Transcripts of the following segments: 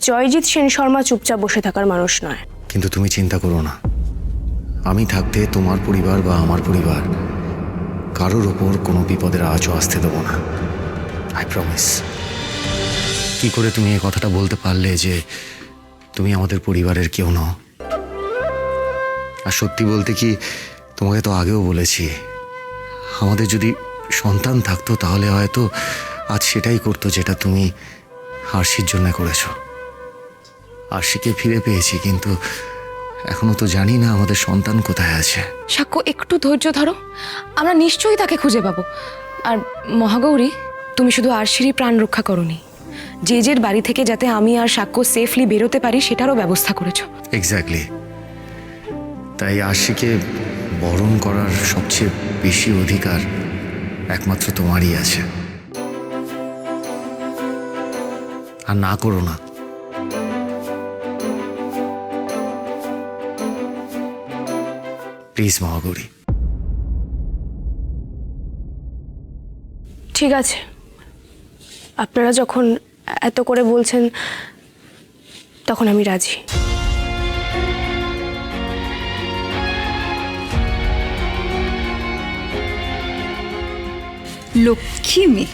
জয়জিৎ সেন শর্মা চুপচাপ বসে থাকার মানুষ নয়। কিন্তু তুমি চিন্তা করো না, আমি থাকতে তোমার পরিবার বা আমার পরিবার কারোর ওপর কোনো বিপদের আঁচও আসতে দেবো না। I promise. কি করে তুমি এই কথাটা বলতে পারলে যে তুমি আমাদের পরিবারের কেউ নও? আর সত্যি বলতে কি, তোমাকে তো আগেও বলেছি, আমাদের যদি সন্তান থাকতো তাহলে হয়তো আজ সেটাই করতো যেটা তুমি আরশির জন্য করেছো। আরশিকে ফিরে পেয়েছি, কিন্তু এখনো তো জানি না আমাদের সন্তান কোথায় আছে। সাক্ষ্য, একটু ধৈর্য ধরো, আমরা নিশ্চয়ই তাকে খুঁজে পাবো। আর মহাগৌরী, তুমি শুধু আরশিরই প্রাণ রক্ষা করোনি, যে বাড়ি থেকে যাতে আমি আর সাক্ষ্য সেফলি বেরোতে পারি সেটারও ব্যবস্থা করেছো। এক্স্যাক্টলি। তাই আরশিকে বরণ করার সবচেয়ে বেশি অধিকার একমাত্র তোমারই আছে। আর না করো না। প্লিজ মহাগৌরী। ঠিক আছে, আপনারা যখন এত করে বলছেন তখন আমি রাজি। লক্ষ্মী মেয়ে।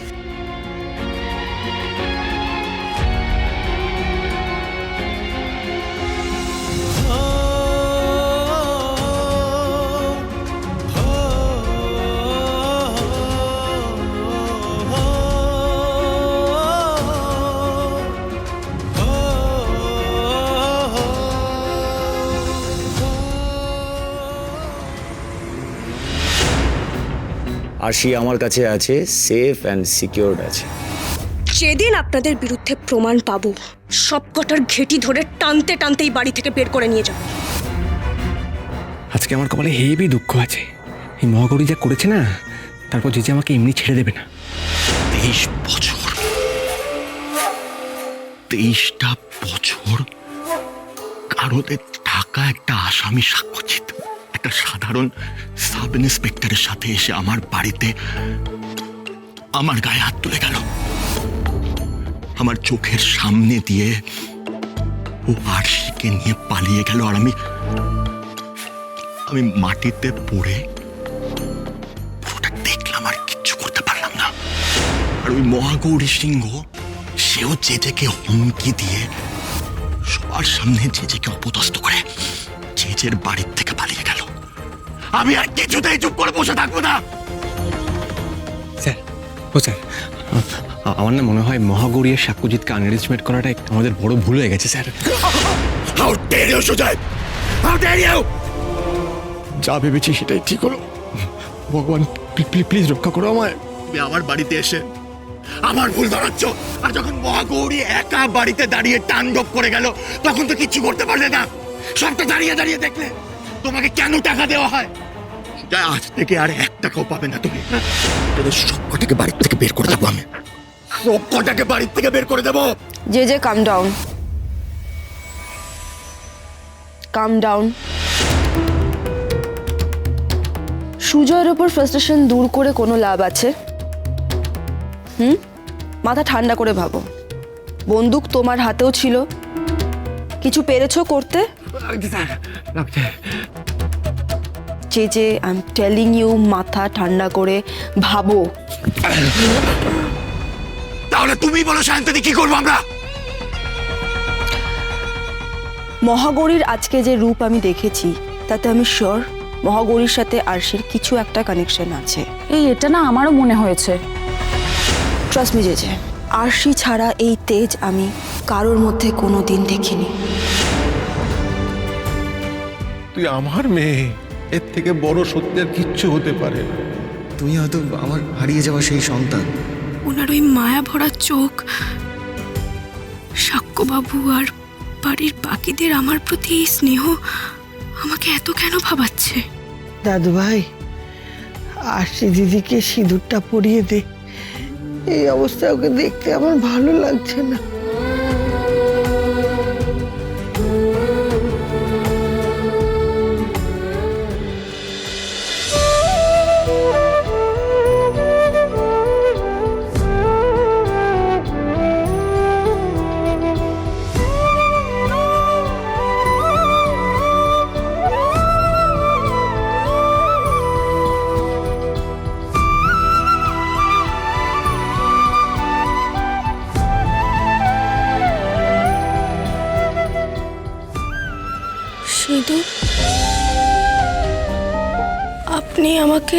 আরশি আমার কাছে আছে, সেফ অ্যান্ড সিকিউরড আছে। যেদিন আপনাদের বিরুদ্ধে প্রমাণ পাবো, সবকটার ঘেঁটি ধরে টানতে টানতেই বাড়ি থেকে বের করে নিয়ে যাবো। আজকে আমার কপালে হেবি দুঃখ আছে। এই মহাগৌরী যা করেছে না, তারপর যে আমাকে এমনি ছেড়ে দেবে না। 23 বছর, 23টা বছর কারোতে ঢাকা একটা আসামি সাক্ষ্যচিত একটা সাধারণ সাব ইন্সপেক্টরের সাথে এসে আমার বাড়িতে আমার গায়ে হাত তুলে গেল। আমার চোখের সামনে দিয়ে ও আরশিকে নিয়ে পালিয়ে গেল, আর আমি মাটিতে পড়ে ওটা দেখলাম আর কিচ্ছু করতে পারলাম না। আর ওই মহাগৌরী সিংহ, সেও জেজেকে হুমকি দিয়ে সবার সামনে জেজেকে অপদস্থ করে জেজের বাড়ির থেকে পালিয়ে গেল। আমি আর কিছুতেই চুপ করে বসে থাকবো না। স্যার, স্যার, আমার না মনে হয় মহাগৌরী আর সাক্ষ্যজিৎকে আনএরেঞ্জমেন্ট করাটা আমাদের বড় ভুল হয়ে গেছে sir. How dare you, Sujoy! How dare you! যা ভেবেছি সেটাই ঠিক হলো। ভগবান, প্লিজ রক্ষা করো আমায়। তুমি আমার বাড়িতে এসে আমার ভুল ধরাচ্ছ, আর যখন মহাগৌরী একা বাড়িতে দাঁড়িয়ে তাণ্ডব করে গেল তখন তো কিচ্ছু করতে পারলে না, সবটা দাঁড়িয়ে দাঁড়িয়ে দেখলে। তোমাকে কেন টাকা দেওয়া হয়? সুজয়, আজ থেকে আর 1 টাকাও পাবে না তুমি। তোদের সবকটাকে বাড়ির থেকে বের করে দেবো আমি, সবকটাকে বাড়ির থেকে বের করে দেবো। যে কাম ডাউন, কাম ডাউন। সুজয়ের ওপর ফ্রাস্ট্রেশন দূর করে কোনো লাভ আছে? মাথা ঠান্ডা করে ভাবো। বন্দুক তোমার হাতেও ছিল, কিছু পেরেছো করতে? যে আই এম টেলিং ইউ, মাথা ঠান্ডা করে ভাবো। তাহলে তুমি বলো সায়ন্তনী, কি করবো আমরা? মহাগৌরীর আজকে যে রূপ আমি দেখেছি তাতে আমি শিওর মহাগৌরীর সাথে আরশির কিছু একটা কানেকশন আছে। এটা না আমারও মনে হয়েছে। ট্রাস্ট মি জেজে, আরশি ছাড়া এই তেজ আমি কারোর মধ্যে কোনো দিন দেখিনি। তুই আমার মেয়ে, এর থেকে বড় সত্যের কিচ্ছু হতে পারে না। তুমি হয়তো আমার হারিয়ে যাওয়া সেই সন্তান। ওনার ওই মায়া ভরা চোখ, সাক্ষ্যবাবু আর বাড়ির বাকিদের আমার প্রতি এই স্নেহ আমাকে এত কেন ভাবাচ্ছে? দাদু ভাই, আরশি দিদিকে সিঁদুরটা পরিয়ে দে। এই অবস্থায় ওকে দেখতে আমার ভালো লাগছে না। সিঁদুর? আপনি আমাকে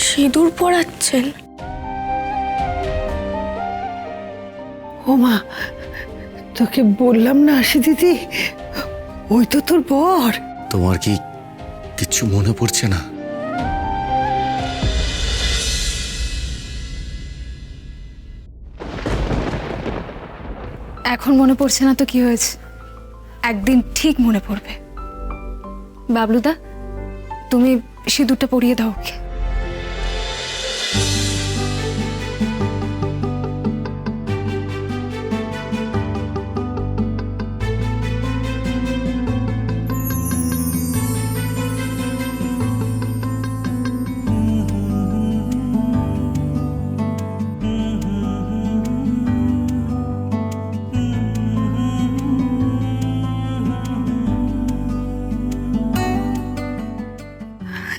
সিঁদুর পরাচ্ছেন? ও মা, তোকে বললাম না আশি দিদি, ওই তো তোর বর। তোমার কি কিচ্ছু মনে পড়ছে না? এখন মনে পড়ছে না তো কি হয়েছে, একদিন ঠিক মনে পড়বে। বাবলুদা, তুমি সিঁদুরটা পরিয়ে দাও ওকে।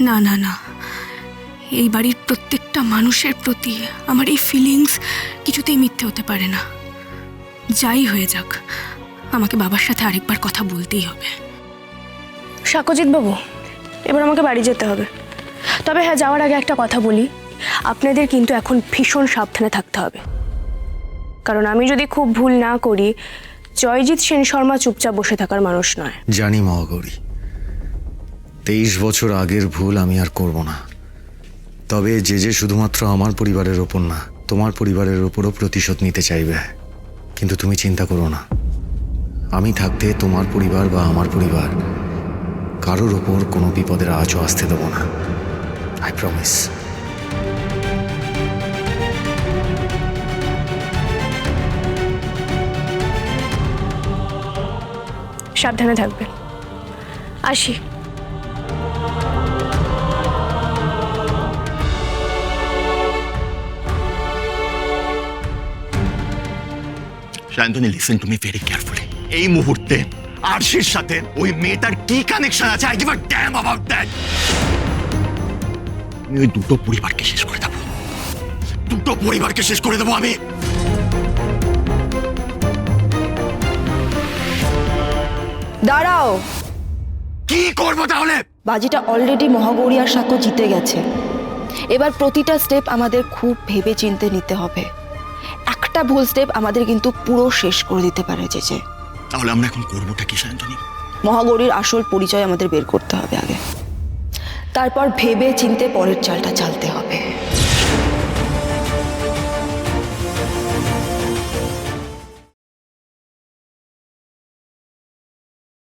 না না না, এই বাড়ির প্রত্যেকটা মানুষের প্রতি আমার এই ফিলিংস কিছুতেই মিথ্যে হতে পারে না। যাই হয়ে যাক, আমাকে বাবার সাথে আরেকবার কথা বলতেই হবে। সাক্ষ্যজিৎ বাবু, এবার আমাকে বাড়ি যেতে হবে। তবে হ্যাঁ, যাওয়ার আগে একটা কথা বলি, আপনাদের কিন্তু এখন ভীষণ সাবধানে থাকতে হবে। কারণ আমি যদি খুব ভুল না করি, জয়জিৎ সেন শর্মা চুপচাপ বসে থাকার মানুষ নয়। জানি মহাগৌরী, 23 বছর আগের ভুল আমি আর করব না। তবে যে শুধুমাত্র আমার পরিবারের ওপর না, তোমার পরিবারের ওপরও প্রতিশোধ নিতে চাইবে। কিন্তু তুমি চিন্তা করো না, আমি থাকতে তোমার পরিবার বা আমার পরিবার কারোর ওপর কোনো বিপদের আঁচও আসতে দেবো না। I promise. সাবধানে থাকবে। আসি। Shantoni, listen to me very carefully. এই মুহূর্তে আরশির সাথে ওই মেয়েটার কি কানেকশন আছে, I give a dam about that. আমি ওই দুটো পরিবারকে শেষ করে দেবো, দুটো পরিবারকে শেষ করে দেবো আমি। দাঁড়াও, কি করবো তাহলে? বাজিটা অলরেডি মহাগৌরী আর সাক্ষ্য জিতে গেছে। এবার প্রতিটা স্টেপ আমাদের খুব ভেবে চিন্তে নিতে হবে। একটা ভুল স্টেপ আমাদের কিন্তু পুরো শেষ করে দিতে পারে। যে তাহলে আমরা এখন করবোটা কি শান্তনী? মহাগৌরীর আসল পরিচয় আমাদের বের করতে হবে আগে, তারপর ভেবে চিন্তে পরের চালটা চালতে হবে।